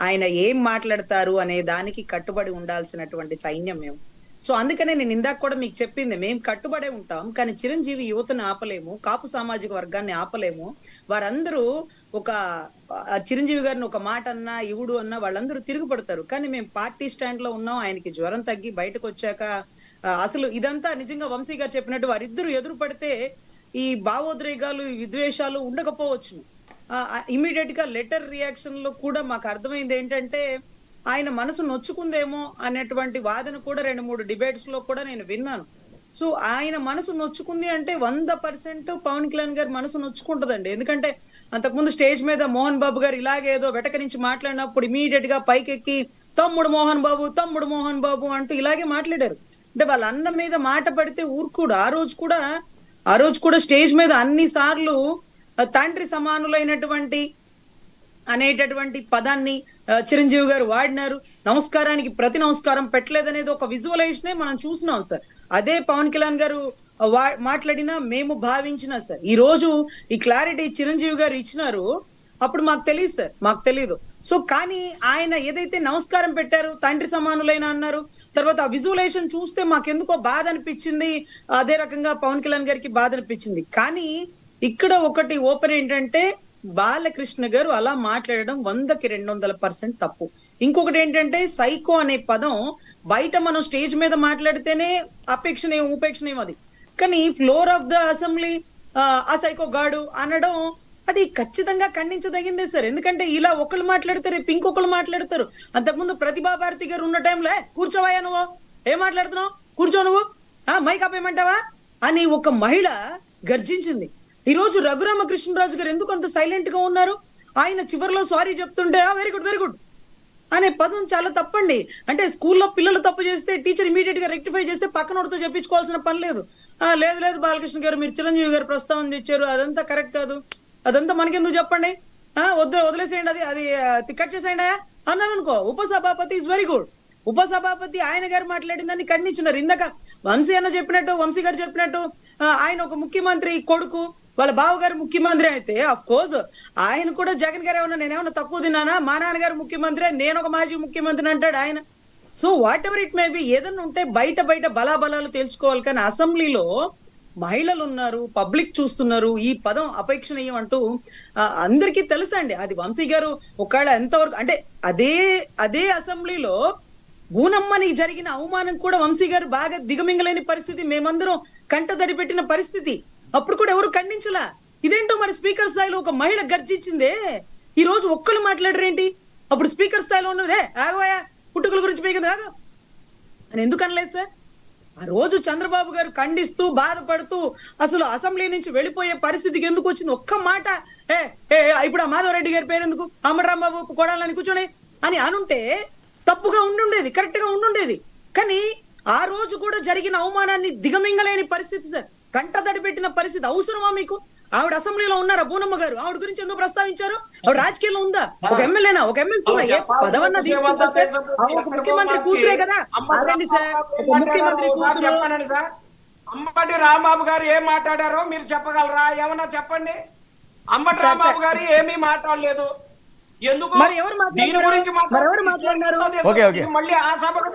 ఆయన ఏం మాట్లాడతారు అనే దానికి కట్టుబడి ఉండాల్సినటువంటి సైన్యం మేము. సో అందుకనే నేను ఇందాక కూడా మీకు చెప్పింది, మేము కట్టుబడే ఉంటాం కానీ చిరంజీవి యువతను ఆపలేము, కాపు సామాజిక వర్గాన్ని ఆపలేము. వారందరూ ఒక చిరంజీవి గారిని ఒక మాట అన్నా ఇవుడు అన్నా వాళ్ళందరూ తిరుగుపడతారు. కానీ మేము పార్టీ స్టాండ్ లో ఉన్నాం. ఆయనకి జ్వరం తగ్గి బయటకు వచ్చాక అసలు ఇదంతా నిజంగా వంశీ గారు చెప్పినట్టు వారిద్దరు ఎదురు పడితే ఈ భావోద్రేకాలు ఈ విద్వేషాలు ఉండకపోవచ్చు. ఇమీడియట్ గా లెటర్ రియాక్షన్ లో కూడా మాకు అర్థమైంది ఏంటంటే ఆయన మనసు నొచ్చుకుందేమో అనేటువంటి వాదన కూడా 2-3 డిబేట్స్ లో కూడా నేను విన్నాను. సో ఆయన మనసు నొచ్చుకుంది అంటే 100% పవన్ కళ్యాణ్ గారి మనసు నొచ్చుకుంటదండి. ఎందుకంటే అంతకుముందు స్టేజ్ మీద మోహన్ బాబు గారు ఇలాగే ఏదో వెటక నుంచి మాట్లాడినప్పుడు ఇమీడియట్ గా పైకెక్కి తమ్ముడు మోహన్ బాబు అంటూ ఇలాగే మాట్లాడారు. అంటే వాళ్ళ అన్న మీద మాట పడితే ఊరుకోడు. ఆ రోజు కూడా స్టేజ్ మీద అన్ని సార్లు తండ్రి సమానులైనటువంటి అనేటటువంటి పదాన్ని చిరంజీవి గారు వాడినారు. నమస్కారానికి ప్రతి నమస్కారం పెట్టలేదనేది ఒక విజువలైజేషనే మనం చూసినాం సార్. అదే పవన్ కళ్యాణ్ గారు మాట్లాడినా మేము భావించినా సార్, ఈ రోజు ఈ క్లారిటీ చిరంజీవి గారు ఇచ్చినారు. అప్పుడు మాకు తెలియదు సార్, మాకు తెలియదు. సో కానీ ఆయన ఏదైతే నమస్కారం పెట్టారు, తండ్రి సమానులైన అన్నారు, తర్వాత ఆ విజువలైజేషన్ చూస్తే మాకెందుకో బాధ అనిపించింది. అదే రకంగా పవన్ కళ్యాణ్ గారికి బాధ అనిపించింది. కానీ ఇక్కడ ఒకటి ఓపెన్ ఏంటంటే బాలకృష్ణ గారు అలా మాట్లాడడం 100కి 200% తప్పు. ఇంకొకటి ఏంటంటే సైకో అనే పదం బయట మనం స్టేజ్ మీద మాట్లాడితేనే అపేక్షణీయం ఉపేక్షణీయం అది, కానీ ఫ్లోర్ ఆఫ్ ద అసెంబ్లీ ఆ సైకో గాడు అనడం అది ఖచ్చితంగా ఖండించదగిందే సార్. ఎందుకంటే ఇలా ఒకళ్ళు మాట్లాడితే రేపు ఇంకొకళ్ళు మాట్లాడతారు. అంతకుముందు ప్రతిభా భారతి గారు ఉన్న టైంలో కూర్చోవయ్యా నువ్వు, ఏం మాట్లాడుతున్నావు, కూర్చో నువ్వు, మైక్ ఆపేయమంటావా అని ఒక మహిళ గర్జించింది. ఈ రోజు రఘురామకృష్ణరాజు గారు ఎందుకు అంత సైలెంట్ గా ఉన్నారు? ఆయన చివరిలో సారీ చెప్తుంటే వెరీ గుడ్ అనే పదం చాలా తప్పండి. అంటే స్కూల్లో పిల్లలు తప్పు చేస్తే టీచర్ ఇమీడియట్ గా రెక్టిఫై చేస్తే పక్కనోడితో చెప్పించుకోవాల్సిన పని లేదు. లేదు బాలకృష్ణ గారు మీరు చిరంజీవి గారు ప్రస్తావన తెచ్చారు, అదంతా కరెక్ట్ కాదు, అదంతా మనకెందుకు చెప్పండి, వదిలేసేయండి, అది కట్ చేసేయండి అన్నారు అనుకో. ఉపసభాపతి ఇస్ వెరీ గుడ్. ఉపసభాపతి ఆయన గారు మాట్లాడిందని ఖండించినారు. ఇందాక వంశీ గారు చెప్పినట్టు ఆయన ఒక ముఖ్యమంత్రి కొడుకు, వాళ్ళ బావగారు ముఖ్యమంత్రి అయితే అఫ్ కోర్స్ ఆయన కూడా జగన్ గారు నేనేమన్నా తక్కువ తిన్నానా, మా నాన్నగారు ముఖ్యమంత్రి, నేను ఒక మాజీ ముఖ్యమంత్రి అంటాడు ఆయన. So what ever it may be, ఏదన్నా ఉంటే బయట బలాబలాలు తేల్చుకోవాలి. కానీ అసెంబ్లీలో మహిళలు ఉన్నారు, పబ్లిక్ చూస్తున్నారు, ఈ పదం అపేక్షణీయం అంటూ అందరికీ తెలుసండి. అది వంశీ గారు ఒకవేళ ఎంతవరకు అంటే అదే అసెంబ్లీలో బూనమ్మని జరిగిన అవమానం కూడా వంశీ గారు బాగా దిగమింగలేని పరిస్థితి, మేమందరం కంట తడిపెట్టిన పరిస్థితి. అప్పుడు కూడా ఎవరు ఖండించలా. ఇదేంటో మరి స్పీకర్ స్థాయిలో ఒక మహిళ గర్జించిందే, ఈ రోజు ఒక్కళ్ళు మాట్లాడరేంటి? అప్పుడు స్పీకర్ స్థాయిలో ఉన్నదే ఆగవయా పుట్టుకల గురించి పైకి ఆగు అని ఎందుకు అనలేదు సార్? ఆ రోజు చంద్రబాబు గారు ఖండిస్తూ బాధపడుతూ అసలు అసెంబ్లీ నుంచి వెళ్ళిపోయే పరిస్థితికి ఎందుకు వచ్చింది? ఒక్క మాట ఇప్పుడు ఆ మాధవరెడ్డి గారి పేరు ఎందుకు అమరరాంబాబు కొడాలని కూర్చొని అని అనుంటే తప్పుగా ఉండుండేది, కరెక్ట్ గా ఉండుండేది. కానీ ఆ రోజు కూడా జరిగిన అవమానాన్ని దిగమింగలేని పరిస్థితి సార్, కంటతడి పెట్టిన పరిస్థితి. అవసరమా మీకు? ఆవిడ అసెంబ్లీలో ఉన్నారా బూనమ్మ గారు? ఆవిడ గురించి ఎందుకు ప్రస్తావించారు? ఆవిడ రాజకీయంలో ఉందా? ఒక ఎమ్మెల్యేనా, ఒక ఎమ్మెల్సీనా, ఏ పదవన్నా తీసుకుంటా సార్? ఒక ముఖ్యమంత్రి కూతురే కదా. అదండి సార్, ఒక ముఖ్యమంత్రి కూతురు. అంబటి రాంబాబు గారు ఏం మాట్లాడారో మీరు చెప్పగలరా? ఏమన్నా చెప్పండి. అంబటి రాంబాబు గారు ఏమీ మాట్లాడలేదు. ఎందుకు మరి ఎవరు మాట్లాడారు? మళ్ళీ ఆ సభలో